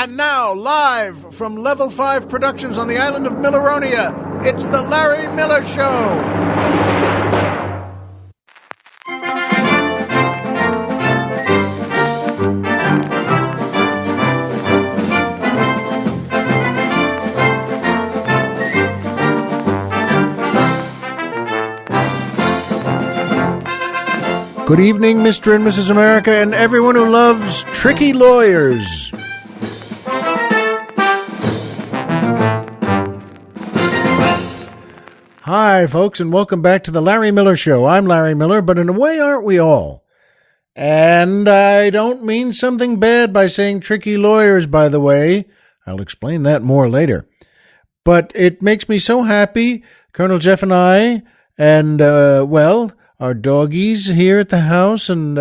And now, live from Level 5 Productions on the island of Milleronia, it's The Larry Miller Show. Good evening, Mr. and Mrs. America, and everyone who loves tricky lawyers. Hi, folks, and welcome back to the Larry Miller Show. I'm Larry Miller, but in a way, aren't we all? And I don't mean something bad by saying tricky lawyers, by the way. I'll explain that more later. But it makes me so happy, Colonel Jeff and I, and, our doggies here at the house, and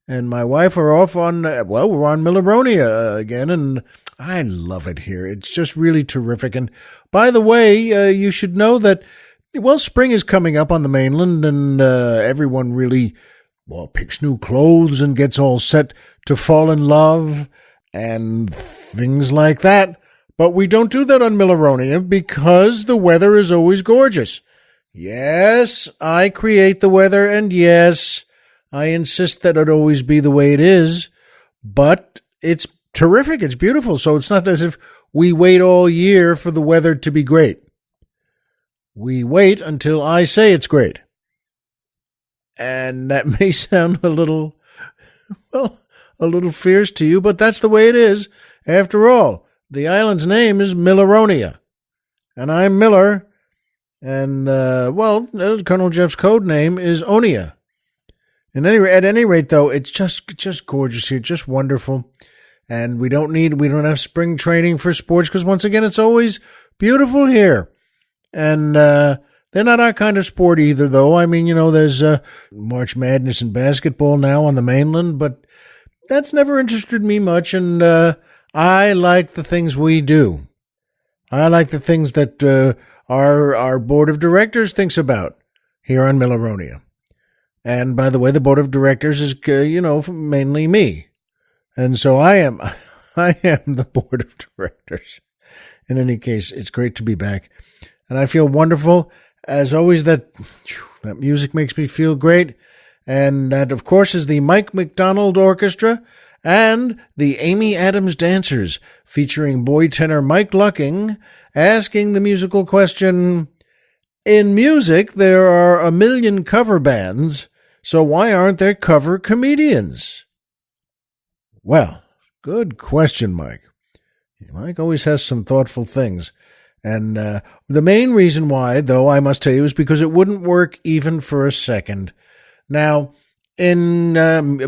my wife are off on, we're on Milleronia again, and I love it here. It's just really terrific. And by the way, you should know that, spring is coming up on the mainland, and everyone really, picks new clothes and gets all set to fall in love and things like that. But we don't do that on Milleronia because the weather is always gorgeous. Yes, I create the weather, and yes, I insist that it always be the way it is, but it's terrific, it's beautiful, so it's not as if we wait all year for the weather to be great. We wait until I say it's great. And that may sound a little fierce to you, but that's the way it is. After all, the island's name is Milleronia, and I'm Miller. And, Colonel Jeff's code name is Onia. At any rate, though, it's just gorgeous here, just wonderful. And we don't have spring training for sports because, once again, it's always beautiful here. And, they're not our kind of sport either, though. I mean, there's, March Madness in basketball now on the mainland, but that's never interested me much. And, I like the things we do. I like the things that, our board of directors thinks about here on Milleronia. And by the way, the board of directors is, mainly me. And so I am the board of directors. In any case, it's great to be back. And I feel wonderful. As always, that music makes me feel great. And that, of course, is the Mike McDonald Orchestra and the Amy Adams Dancers, featuring boy tenor Mike Lucking, asking the musical question, in music, there are a million cover bands, so why aren't there cover comedians? Well, good question, Mike. Mike always has some thoughtful things. And the main reason why, though, I must tell you, is because it wouldn't work even for a second. Now, in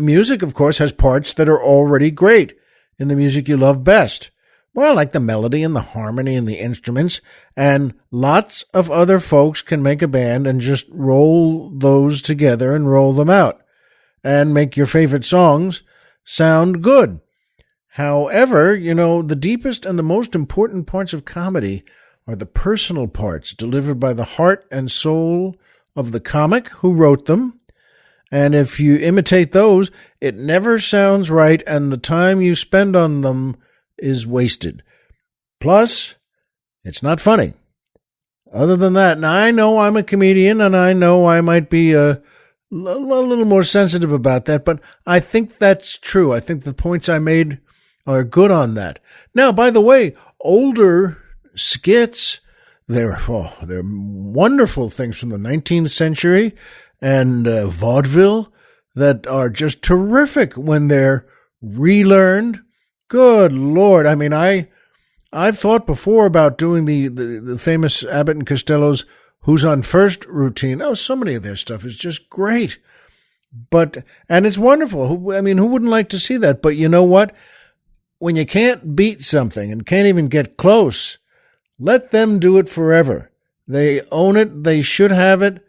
music, of course, has parts that are already great in the music you love best. Well, like the melody and the harmony and the instruments, and lots of other folks can make a band and just roll those together and roll them out and make your favorite songs sound good. However, the deepest and the most important parts of comedy are the personal parts delivered by the heart and soul of the comic who wrote them. And if you imitate those, it never sounds right, and the time you spend on them is wasted. Plus, it's not funny. Other than that, now I know I'm a comedian, and I know I might be a little more sensitive about that, but I think that's true. I think the points I made are good on that. Now, by the way, older skits, they're wonderful things from the 19th century and vaudeville that are just terrific when they're relearned. Good Lord. I mean, I've thought before about doing the famous Abbott and Costello's Who's on First routine. Oh, so many of their stuff is just great. And it's wonderful. Who wouldn't like to see that? But you know what? When you can't beat something and can't even get close, let them do it forever. They own it. They should have it.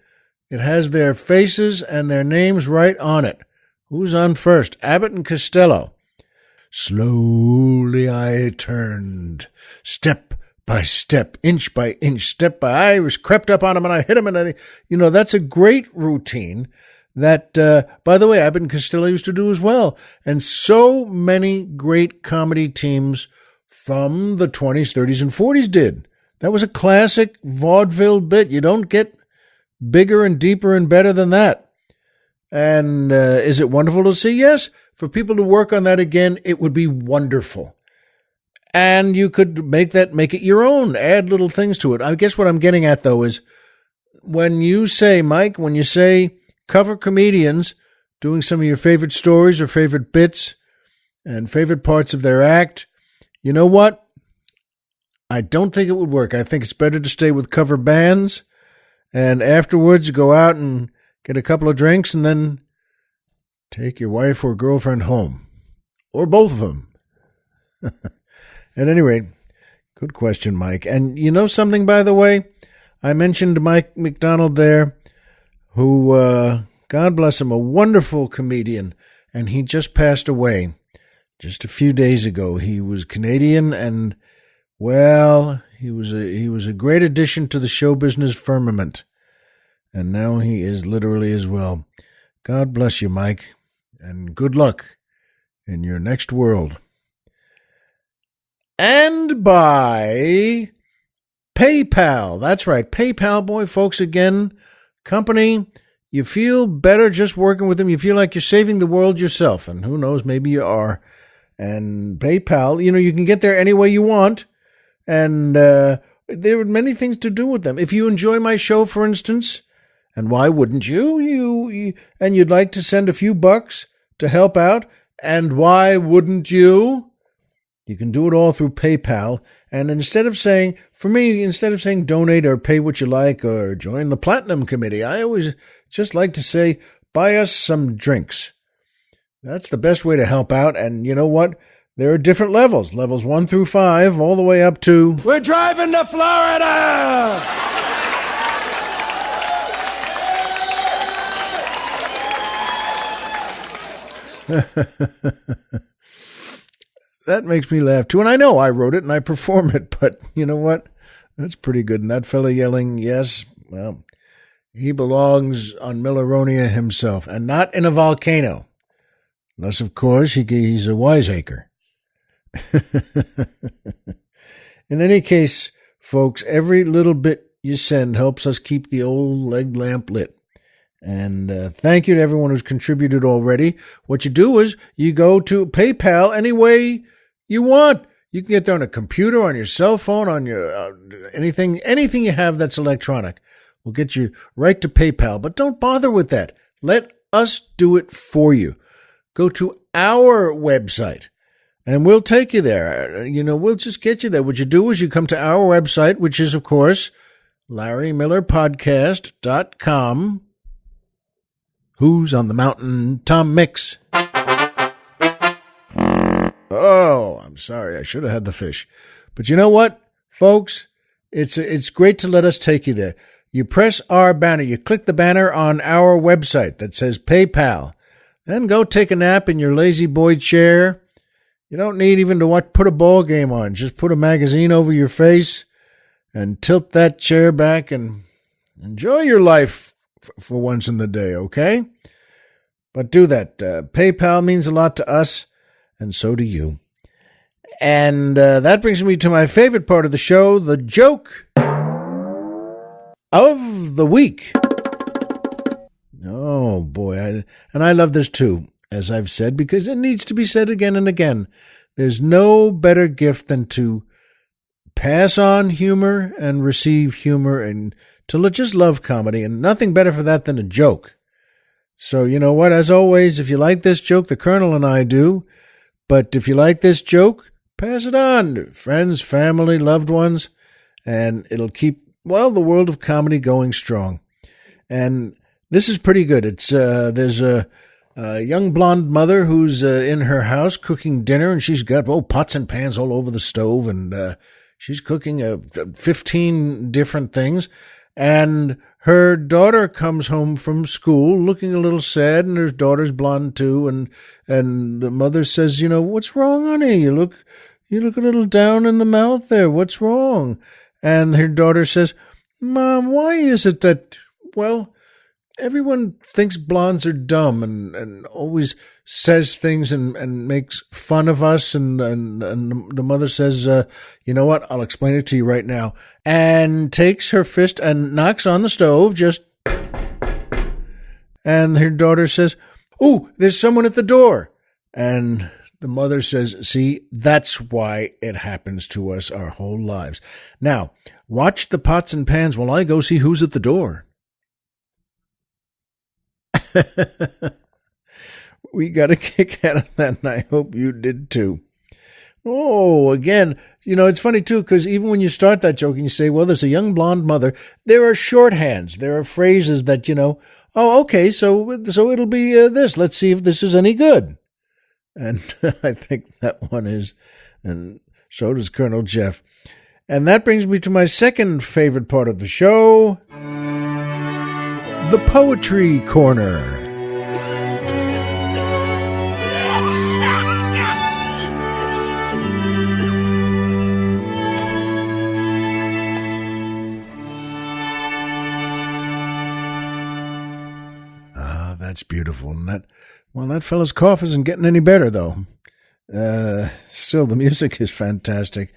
It has their faces and their names right on it. Who's on first? Abbott and Costello. Slowly I turned, step by step, inch by inch, step by, I was crept up on him and I hit him, and that's a great routine that, by the way, Abbott and Costello used to do as well. And so many great comedy teams from the 20s, 30s, and 40s did. That was a classic vaudeville bit. You don't get bigger and deeper and better than that. And is it wonderful to see? Yes. For people to work on that again, it would be wonderful. And you could make it your own, add little things to it. I guess what I'm getting at, though, is when you say cover comedians doing some of your favorite stories or favorite bits and favorite parts of their act, you know what? I don't think it would work. I think it's better to stay with cover bands and afterwards go out and get a couple of drinks and then take your wife or girlfriend home. Or both of them. At any rate, good question, Mike. And you know something, by the way? I mentioned Mike McDonald there, who, God bless him, a wonderful comedian, and he just passed away just a few days ago. He was Canadian, and, well, he was a great addition to the show business firmament, and now he is literally as well. God bless you, Mike, and good luck in your next world. And by PayPal. That's right. PayPal, boy, folks, again, company, you feel better just working with them. You feel like you're saving the world yourself. And who knows, maybe you are. And PayPal, you can get there any way you want. And there are many things to do with them. If you enjoy my show, for instance, and why wouldn't you? And you'd like to send a few bucks to help out, and why wouldn't you? You can do it all through PayPal. And instead of saying donate or pay what you like or join the Platinum Committee, I always just like to say, buy us some drinks. That's the best way to help out. And you know what? There are different levels 1 through 5, all the way up to, we're driving to Florida! That makes me laugh, too. And I know I wrote it and I perform it, but you know what? That's pretty good. And that fella yelling, yes, well, he belongs on Milleronia himself, and not in a volcano. Unless, of course, he's a wiseacre. In any case, folks, every little bit you send helps us keep the old leg lamp lit. And thank you to everyone who's contributed already. What you do is you go to PayPal any way you want. You can get there on a computer, on your cell phone, on your anything you have that's electronic. We'll get you right to PayPal. But don't bother with that. Let us do it for you. Go to our website, and we'll take you there. We'll just get you there. What you do is you come to our website, which is, of course, LarryMillerPodcast.com. Who's on the Mountain? Tom Mix. Oh, I'm sorry. I should have had the fish. But you know what, folks? It's great to let us take you there. You press our banner. You click the banner on our website that says PayPal. Then go take a nap in your lazy boy chair. You don't need even to put a ball game on. Just put a magazine over your face and tilt that chair back and enjoy your life for once in the day, okay? But do that. PayPal means a lot to us, and so do you. And that brings me to my favorite part of the show, the joke of the week. Oh, boy. And I love this, too, as I've said, because it needs to be said again and again. There's no better gift than to pass on humor and receive humor and to just love comedy, and nothing better for that than a joke. So you know what? As always, if you like this joke, the Colonel and I do, but if you like this joke, pass it on to friends, family, loved ones, and it'll keep, the world of comedy going strong. And this is pretty good. It's there's a young blonde mother who's in her house cooking dinner, and she's got pots and pans all over the stove, and she's cooking 15 different things. And her daughter comes home from school looking a little sad, and her daughter's blonde too. And the mother says, what's wrong, honey? You look a little down in the mouth there. What's wrong? And her daughter says, Mom, why is it that, everyone thinks blondes are dumb and always says things and makes fun of us. And the mother says, you know what? I'll explain it to you right now. And takes her fist and knocks on the stove just. And her daughter says, "Oh, there's someone at the door." And the mother says, "See, that's why it happens to us our whole lives. Now, watch the pots and pans while I go see who's at the door." We got a kick out of that, and I hope you did too. Oh, again, it's funny too, because even when you start that joke and you say, well, there's a young blonde mother, there are shorthands. There are phrases that, oh, okay, so it'll be this. Let's see if this is any good. And I think that one is, and so does Colonel Jeff. And that brings me to my second favorite part of the show, the Poetry Corner. That's beautiful. And that fella's cough isn't getting any better, though. Still, the music is fantastic.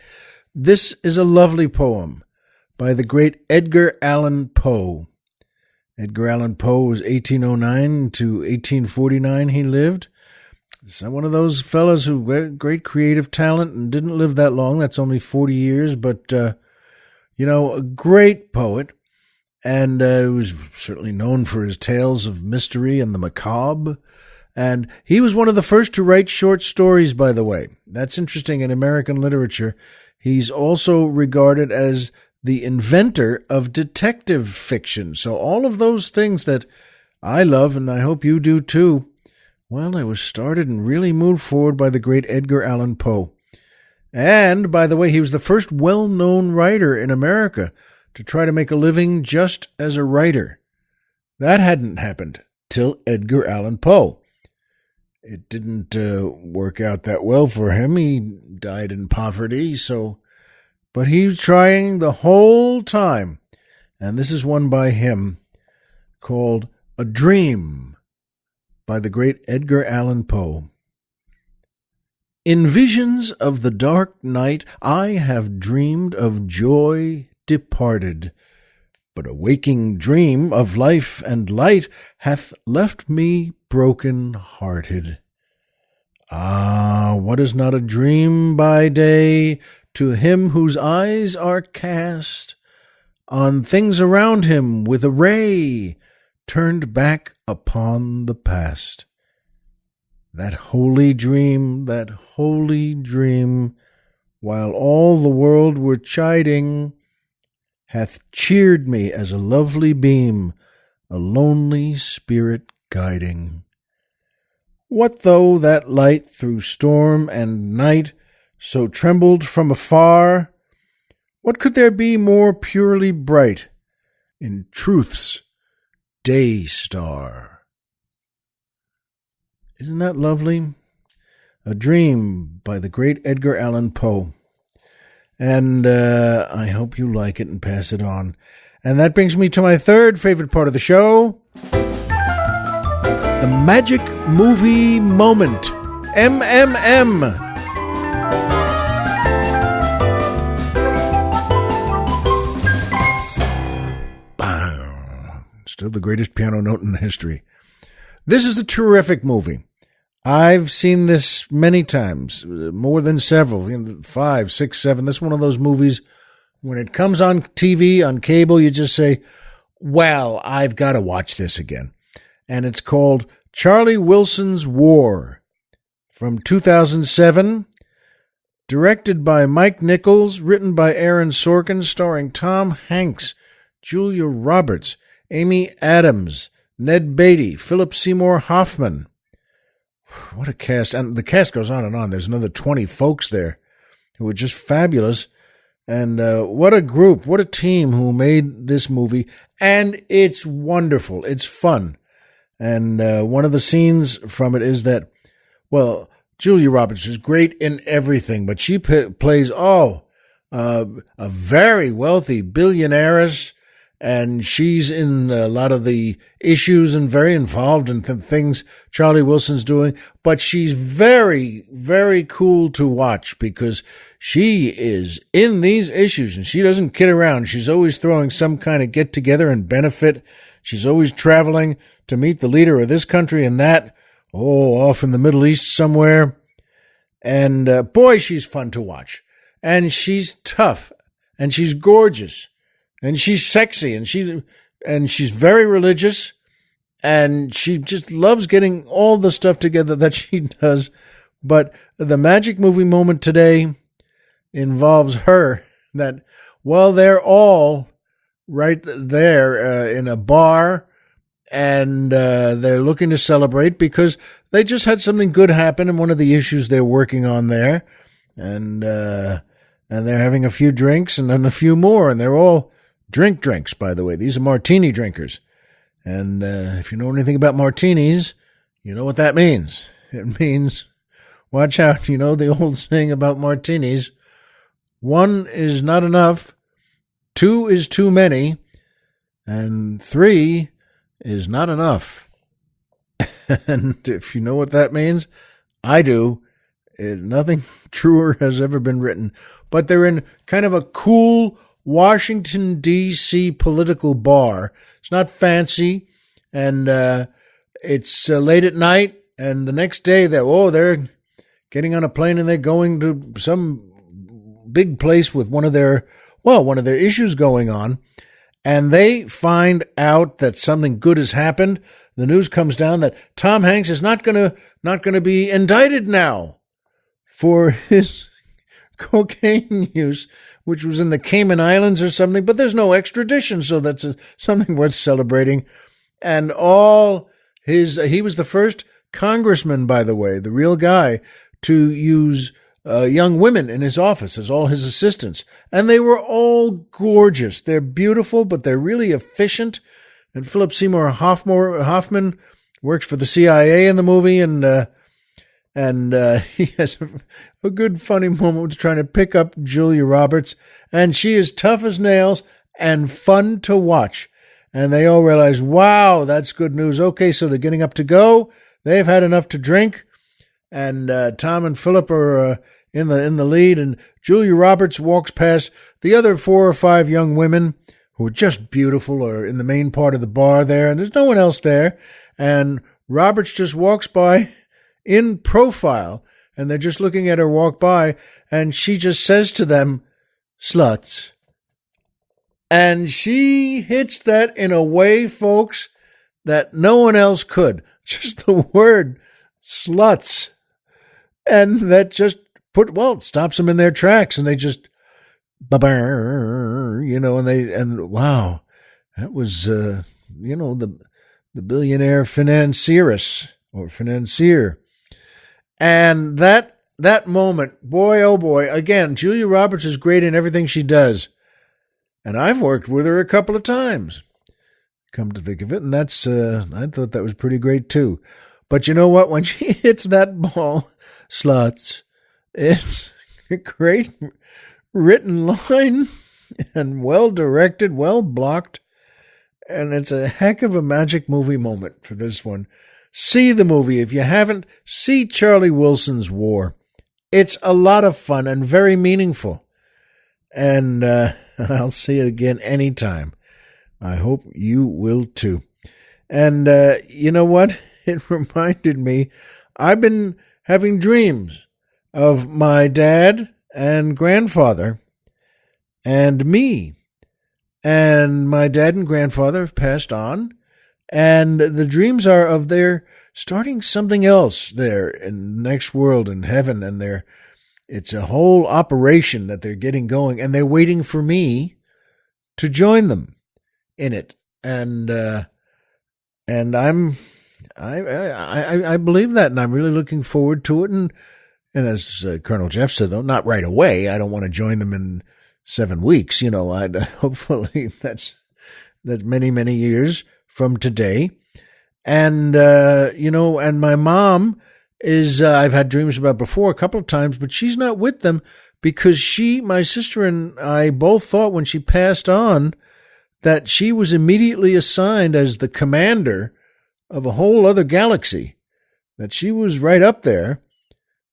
This is a lovely poem by the great Edgar Allan Poe. Edgar Allan Poe was 1809 to 1849 he lived. He's one of those fellas who had great creative talent and didn't live that long. That's only 40 years, but, a great poet. And he was certainly known for his tales of mystery and the macabre. And he was one of the first to write short stories, by the way. That's interesting in American literature. He's also regarded as the inventor of detective fiction. So all of those things that I love, and I hope you do too, well, it was started and really moved forward by the great Edgar Allan Poe. And, by the way, he was the first well-known writer in America to try to make a living just as a writer. That hadn't happened till Edgar Allan Poe. It didn't work out that well for him. He died in poverty, but he was trying the whole time. And this is one by him called A Dream by the great Edgar Allan Poe. In visions of the dark night, I have dreamed of joy departed, but a waking dream of life and light hath left me broken-hearted. Ah, what is not a dream by day to him whose eyes are cast on things around him with a ray turned back upon the past? That holy dream, while all the world were chiding, hath cheered me as a lovely beam, a lonely spirit guiding. What though that light through storm and night so trembled from afar? What could there be more purely bright in truth's day star? Isn't that lovely? A Dream by the great Edgar Allan Poe. And I hope you like it and pass it on. And that brings me to my third favorite part of the show, the Magic Movie Moment, MMM. Still the greatest piano note in history. This is a terrific movie. I've seen this many times, more than several, 5, 6, 7. This is one of those movies, when it comes on TV, on cable, you just say, well, I've got to watch this again. And it's called Charlie Wilson's War, from 2007, directed by Mike Nichols, written by Aaron Sorkin, starring Tom Hanks, Julia Roberts, Amy Adams, Ned Beatty, Philip Seymour Hoffman. What a cast. And the cast goes on and on. There's another 20 folks there who are just fabulous. And what a group, what a team who made this movie. And it's wonderful. It's fun. And one of the scenes from it is that, well, Julia Roberts is great in everything, but she plays, a very wealthy billionaires and she's in a lot of the issues and very involved in things Charlie Wilson's doing. But she's very, very cool to watch because she is in these issues and she doesn't kid around. She's always throwing some kind of get together and benefit. She's always traveling to meet the leader of this country and that, off in the Middle East somewhere. And boy, she's fun to watch. And she's tough and she's gorgeous. And she's sexy, and she's very religious, and she just loves getting all the stuff together that she does. But the magic movie moment today involves her that, well, they're all right there in a bar, and they're looking to celebrate because they just had something good happen in one of the issues they're working on there, and they're having a few drinks and then a few more, and they're all drinks, by the way. These are martini drinkers. And if you know anything about martinis, you know what that means. It means, watch out, you know the old saying about martinis. 1 is not enough, 2 is too many, and 3 is not enough. And if you know what that means, I do. Nothing truer has ever been written. But they're in kind of a cool Washington, D.C. political bar. It's not fancy, and it's late at night, and the next day they're getting on a plane and they're going to some big place with one of their issues going on, and they find out that something good has happened. The news comes down that Tom Hanks is not gonna be indicted now for his cocaine use, which was in the Cayman Islands or something, but there's no extradition, so that's something worth celebrating. And he was the first congressman, by the way, the real guy, to use young women in his office as all his assistants. And they were all gorgeous. They're beautiful, but they're really efficient. And Philip Seymour Hoffman works for the CIA in the movie, and he has a good funny moment trying to pick up Julia Roberts, and she is tough as nails and fun to watch. And they all realize, wow, that's good news. Okay, so they're getting up to go. They've had enough to drink, and Tom and Philip are in the lead, and Julia Roberts walks past the other 4 or 5 young women who are just beautiful, or in the main part of the bar there, and there's no one else there, and Roberts just walks by in profile, and they're just looking at her walk by, and she just says to them, sluts. And she hits that in a way, folks, that no one else could. Just the word sluts. And that just stops them in their tracks, and they just, and wow, that was, the billionaire financieress, or financier. And that moment, boy, oh boy, again, Julia Roberts is great in everything she does. And I've worked with her a couple of times, come to think of it. And that's, I thought that was pretty great too. But you know what? When she hits that ball, sluts, it's a great written line and well directed, well blocked. And it's a heck of a magic movie moment for this one. See the movie. If you haven't, see Charlie Wilson's War. It's a lot of fun and very meaningful. And I'll see it again anytime. I hope you will too. And you know what? It reminded me, I've been having dreams of my dad and grandfather and me. And my dad and grandfather have passed on. And the dreams are of their starting something else there in the next world in heaven. And it's a whole operation that they're getting going. And they're waiting for me to join them in it. And I believe that. And I'm really looking forward to it. And as Colonel Jeff said, though, not right away. I don't want to join them in 7 weeks. Hopefully that's many, many years from today. And, and my mom is, I've had dreams about before a couple of times, but she's not with them because my sister and I both thought when she passed on that she was immediately assigned as the commander of a whole other galaxy, that she was right up there,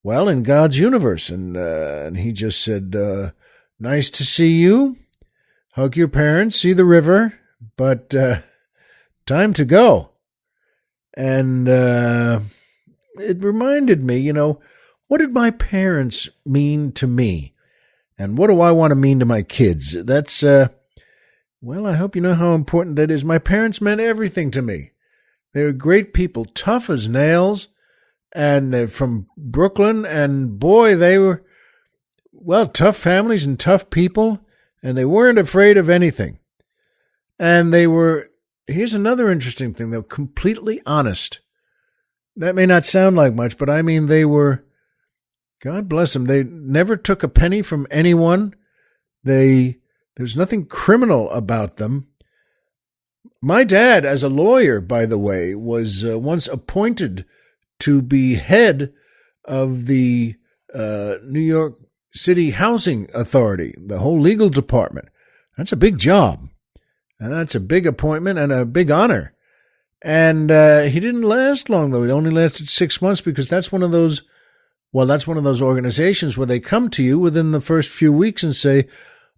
well, in God's universe. And he just said, nice to see you. Hug your parents, see the river, but time to go. And it reminded me, what did my parents mean to me? And what do I want to mean to my kids? That's, well, I hope you know how important that is. My parents meant everything to me. They were great people, tough as nails, and they're from Brooklyn, and boy, they were, well, tough families and tough people, and they weren't afraid of anything. And they were, here's another interesting thing, they were completely honest. That may not sound like much, but I mean, they were, God bless them, they never took a penny from anyone. There's nothing criminal about them. My dad, as a lawyer, by the way, was once appointed to be head of the New York City Housing Authority, the whole legal department. That's a big job. And that's a big appointment and a big honor. And he didn't last long, though. He only lasted 6 months because that's one of those organizations where they come to you within the first few weeks and say,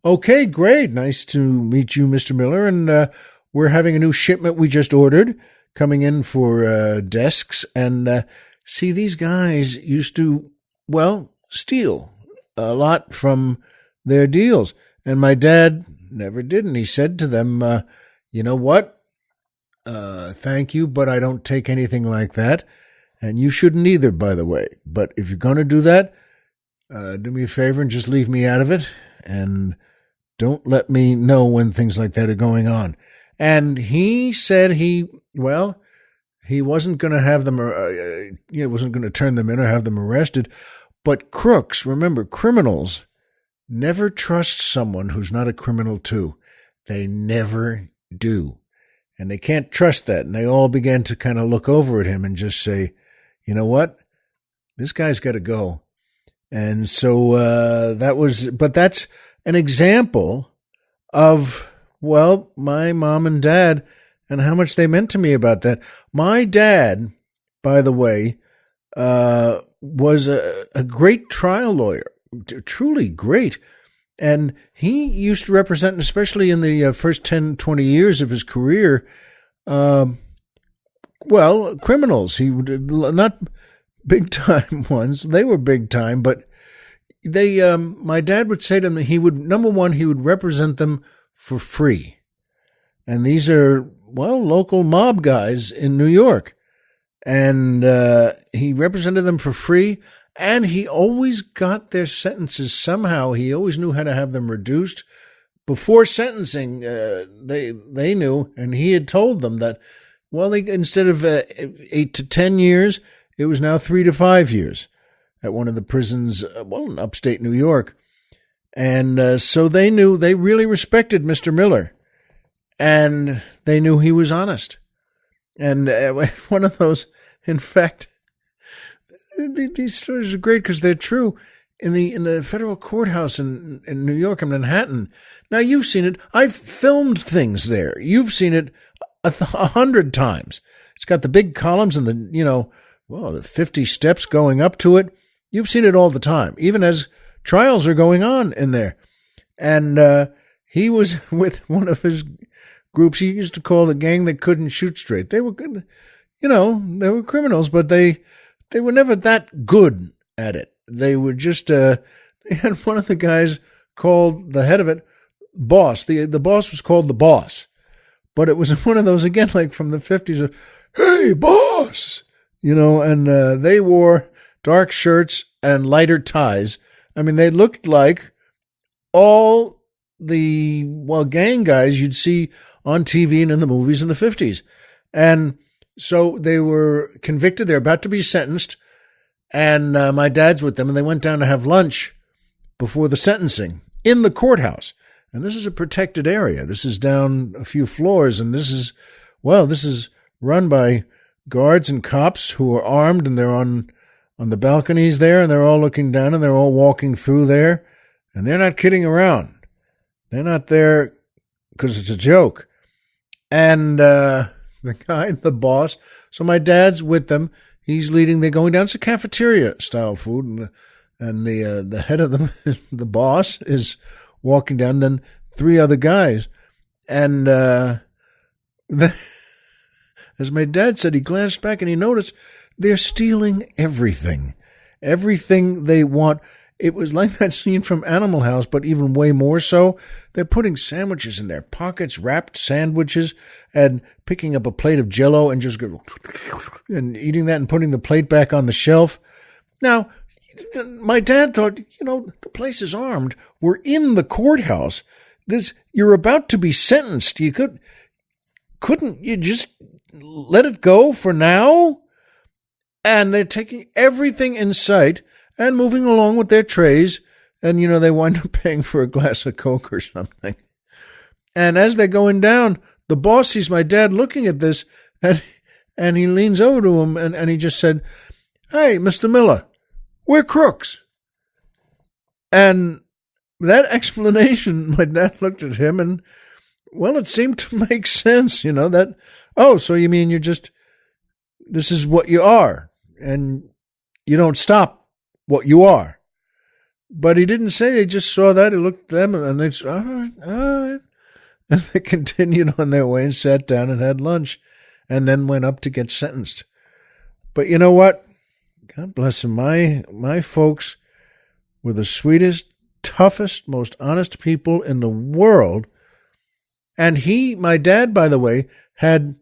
okay, great. Nice to meet you, Mr. Miller. And we're having a new shipment we just ordered coming in for desks. And see, these guys used to, well, steal a lot from their deals. And my dad never did. And he said to them, you know what? Thank you, but I don't take anything like that. And you shouldn't either, by the way. But if you're going to do that, do me a favor and just leave me out of it. And don't let me know when things like that are going on. And he said he wasn't going to have them, wasn't going to turn them in or have them arrested. But crooks, remember, criminals never trust someone who's not a criminal too. They never do. And they can't trust that. And they all began to kind of look over at him and just say, you know what? This guy's got to go. And so but that's an example of, well, my mom and dad and how much they meant to me about that. My dad, by the way, was a great trial lawyer, truly great. And he used to represent, especially in the first 10, 20 years of his career, criminals. He would, not big time ones. They were big time, but my dad would say to them that he would represent them for free. And these are, well, local mob guys in New York. And he represented them for free. And he always got their sentences somehow. He always knew how to have them reduced. Before sentencing, they knew, and he had told them that, well, instead of 8 to 10 years, it was now 3 to 5 years at one of the prisons, in upstate New York. And so they knew, they really respected Mr. Miller, and they knew he was honest. And one of those, in fact, these stories are great because they're true. In the federal courthouse in New York and Manhattan. Now, you've seen it. I've filmed things there. You've seen it 100 times. It's got the big columns and the 50 steps going up to it. You've seen it all the time, even as trials are going on in there. And he was with one of his groups he used to call the gang that couldn't shoot straight. They were good, they were criminals, but they were never that good at it. They were just, they had one of the guys called the head of it boss. The boss was called the boss, but it was one of those, again, like from the 50s of, hey, boss, and they wore dark shirts and lighter ties. I mean, they looked like all the, gang guys you'd see on TV and in the movies in the 50s. And so they were convicted. They're about to be sentenced. And my dad's with them, and they went down to have lunch before the sentencing in the courthouse. And this is a protected area. This is down a few floors, and this is run by guards and cops who are armed, and they're on the balconies there, and they're all looking down, and they're all walking through there, and they're not kidding around. They're not there because it's a joke. And the boss, so my dad's with them. He's leading. They're going down to cafeteria style food, and the head of them, the boss, is walking down. Then three other guys, and as my dad said, he glanced back and he noticed they're stealing everything they want. It was like that scene from Animal House, but even way more so. They're putting sandwiches in their pockets, wrapped sandwiches, and picking up a plate of Jell-O and just and eating that and putting the plate back on the shelf. Now, my dad thought, the place is armed. We're in the courthouse. You're about to be sentenced. Couldn't you just let it go for now? And they're taking everything in sight and moving along with their trays, and, they wind up paying for a glass of Coke or something. And as they're going down, the boss sees my dad looking at this, and he leans over to him, and he just said, "Hey, Mr. Miller, we're crooks." And that explanation, my dad looked at him, and, well, it seemed to make sense, that, oh, so you mean this is what you are, and you don't stop what you are. But he didn't say, he just saw that, he looked at them, and they said, all right. And they continued on their way and sat down and had lunch, and then went up to get sentenced. But you know what? God bless them. My folks were the sweetest, toughest, most honest people in the world. And my dad, by the way, had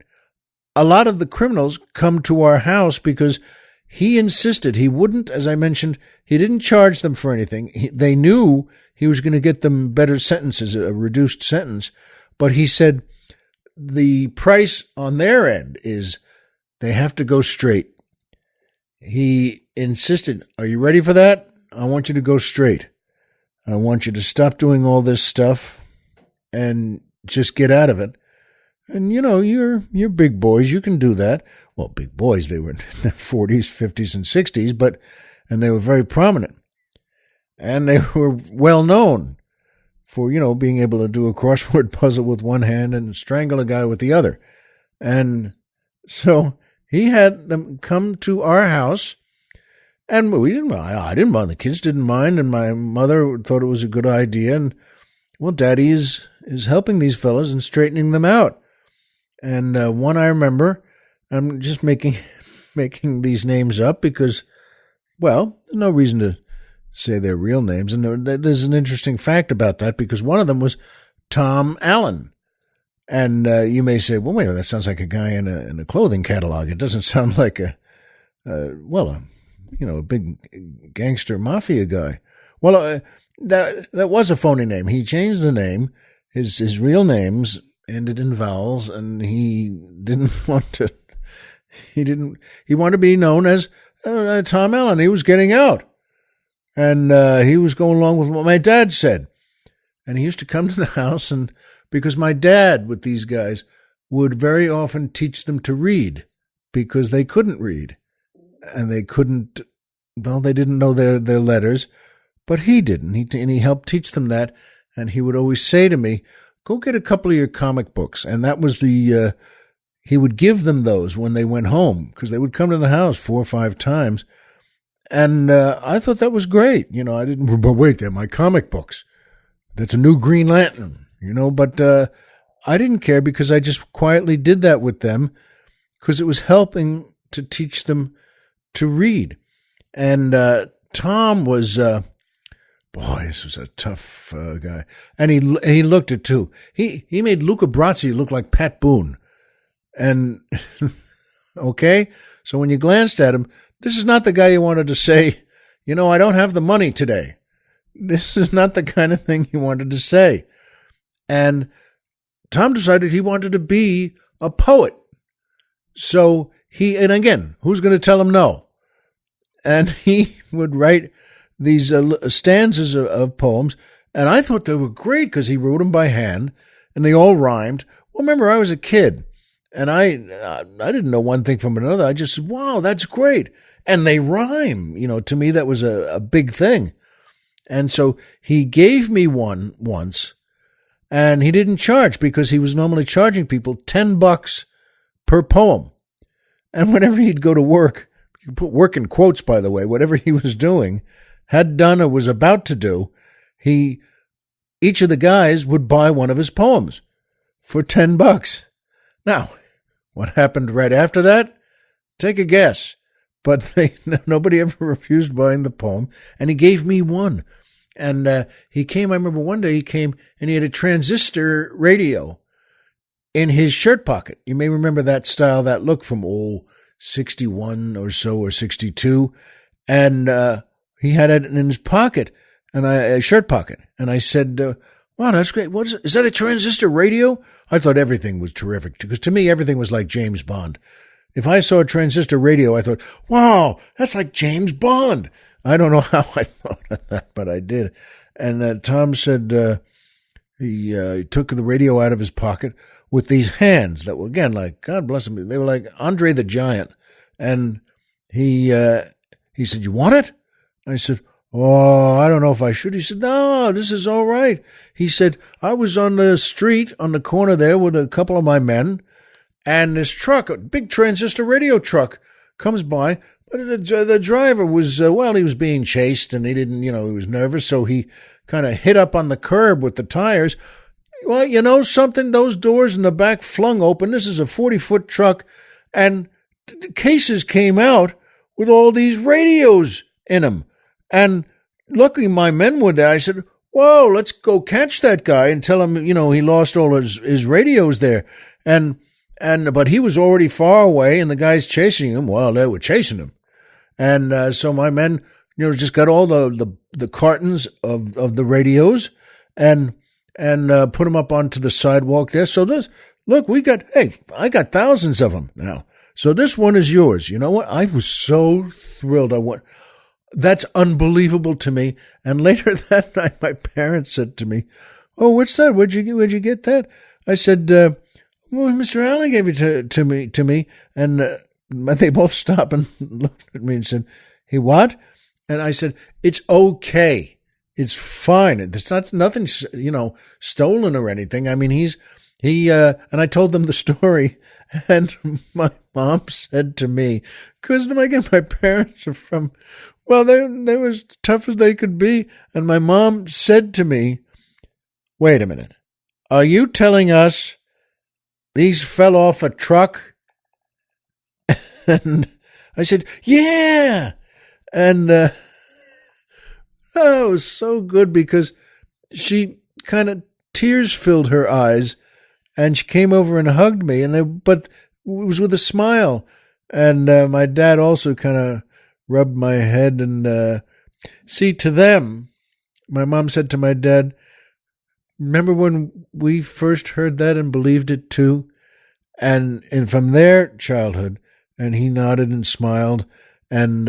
a lot of the criminals come to our house because he insisted he wouldn't, as I mentioned, he didn't charge them for anything. They knew he was going to get them better sentences, a reduced sentence. But he said the price on their end is they have to go straight. He insisted, are you ready for that? I want you to go straight. I want you to stop doing all this stuff and just get out of it. And, you're big boys. You can do that. Well, big boys, they were in their 40s, 50s, and 60s, and they were very prominent. And they were well known for, being able to do a crossword puzzle with one hand and strangle a guy with the other. And so he had them come to our house, and we didn't mind. I didn't mind. The kids didn't mind, and my mother thought it was a good idea. And, well, Daddy is helping these fellas and straightening them out. And one I remember, I'm just making these names up because, well, there's no reason to say their real names. And there's an interesting fact about that because one of them was Tom Allen. And you may say, well, wait a minute, that sounds like a guy in a clothing catalog. It doesn't sound like a big gangster mafia guy. Well, that was a phony name. He changed the name. His real names ended in vowels, and he didn't want to. He wanted to be known as Tom Allen. He was getting out, and he was going along with what my dad said. And he used to come to the house, and because my dad with these guys would very often teach them to read because they couldn't read, and they couldn't. Well, they didn't know their letters, but he didn't. He helped teach them that, and he would always say to me, "Go get a couple of your comic books," and that was he would give them those when they went home because they would come to the house 4 or 5 times. And I thought that was great. I didn't, but wait, they're my comic books. That's a new Green Lantern, but I didn't care because I just quietly did that with them because it was helping to teach them to read. And Tom was, boy, this was a tough guy. And he looked it too. He made Luca Brasi look like Pat Boone. And, okay, so when you glanced at him, this is not the guy you wanted to say, I don't have the money today. This is not the kind of thing you wanted to say. And Tom decided he wanted to be a poet. So and again, who's going to tell him no? And he would write these stanzas of poems, and I thought they were great because he wrote them by hand, and they all rhymed. Well, remember, I was a kid. And I didn't know one thing from another. I just said, wow, that's great. And they rhyme. To me, that was a big thing. And so he gave me one once, And he didn't charge because he was normally charging people $10 per poem. And whenever he'd go to work, you put work in quotes, by the way, whatever he was doing, had done or was about to do, each of the guys would buy one of his poems for $10. Now, what happened right after that? Take a guess. But nobody ever refused buying the poem, and he gave me one. And he came, I remember one day he came, and he had a transistor radio in his shirt pocket. You may remember that style, that look from 61 or so, or 62. And he had it in his pocket, and a shirt pocket. And I said, wow, that's great. What is that a transistor radio? I thought everything was terrific, because to me, everything was like James Bond. If I saw a transistor radio, I thought, wow, that's like James Bond. I don't know how I thought of that, but I did. And Tom said he took the radio out of his pocket with these hands that were, again, like, God bless him, they were like Andre the Giant. And he said, you want it? I said, oh, I don't know if I should. He said, no, this is all right. He said, I was on the street on the corner there with a couple of my men, and this truck, a big transistor radio truck, comes by. But the driver was, he was being chased, and he didn't, he was nervous, so he kind of hit up on the curb with the tires. Well, you know something? Those doors in the back flung open. This is a 40-foot truck, and the cases came out with all these radios in them. And luckily my men were there. I said, whoa, let's go catch that guy and tell him, he lost all his radios there. But he was already far away, and the guys chasing him, well, they were chasing him. And so my men, just got all the cartons of the radios and put them up onto the sidewalk there. So I got thousands of them now. So this one is yours. You know what? I was so thrilled. That's unbelievable to me. And later that night, my parents said to me, oh, what's that? Where'd you get that? I said, well, Mr. Allen gave it to me. And they both stopped and looked at me and said, hey, what? And I said, it's okay. It's fine. It's nothing, stolen or anything. I mean, and I told them the story, and my mom said to me, because my parents are from, well, they were as tough as they could be. And my mom said to me, wait a minute, are you telling us these fell off a truck? And I said, yeah. And it was so good, because she kind of, tears filled her eyes, and she came over and hugged me, but it was with a smile. And my dad also kind of rubbed my head. And see, to them, my mom said to my dad, remember when we first heard that and believed it too? And from their childhood, and he nodded and smiled, and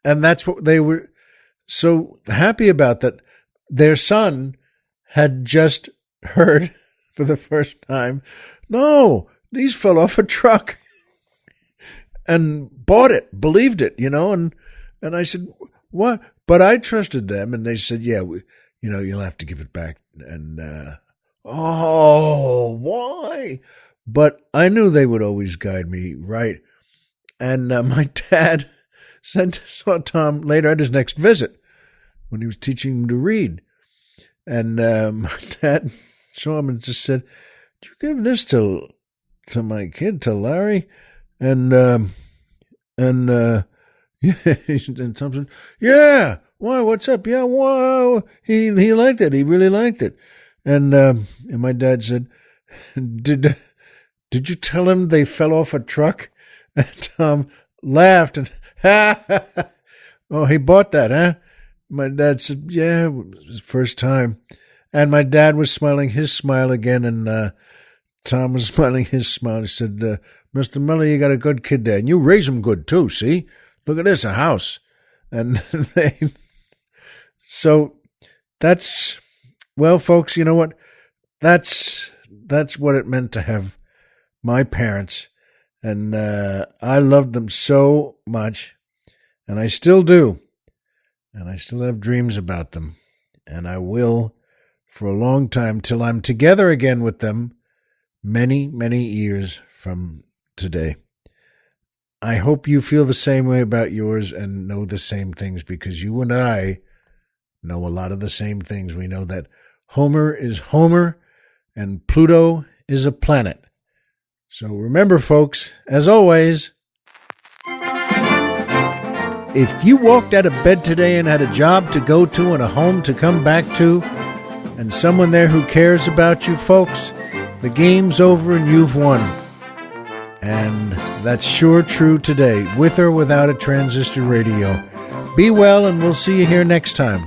that's what they were so happy about, that their son had just heard for the first time, no, these fell off a truck, and bought it, believed it, and I said, what? But I trusted them, and they said, yeah, you'll have to give it back. And, oh, why? But I knew they would always guide me right. And my dad saw Tom later at his next visit, when he was teaching him to read. And my dad saw him and just said, did you give this to my kid, to Larry? And Tom said, yeah, why, what's up? Yeah, wow, he liked it. He really liked it. And my dad said, did you tell him they fell off a truck? And Tom laughed and, oh, he bought that, huh? My dad said, yeah, it was his first time. And my dad was smiling his smile again, and Tom was smiling his smile. He said, Mr. Miller, you got a good kid there, and you raise him good too, see? Look at this, a house. And so that's, well, folks, you know what? That's what it meant to have my parents. And I loved them so much, and I still do. And I still have dreams about them, and I will for a long time till I'm together again with them many, many years from today. I hope you feel the same way about yours and know the same things, because you and I know a lot of the same things. We know that Homer is Homer and Pluto is a planet. So remember, folks, as always, if you walked out of bed today and had a job to go to and a home to come back to and someone there who cares about you, folks, the game's over and you've won. And that's sure true today, with or without a transistor radio. Be well, and we'll see you here next time.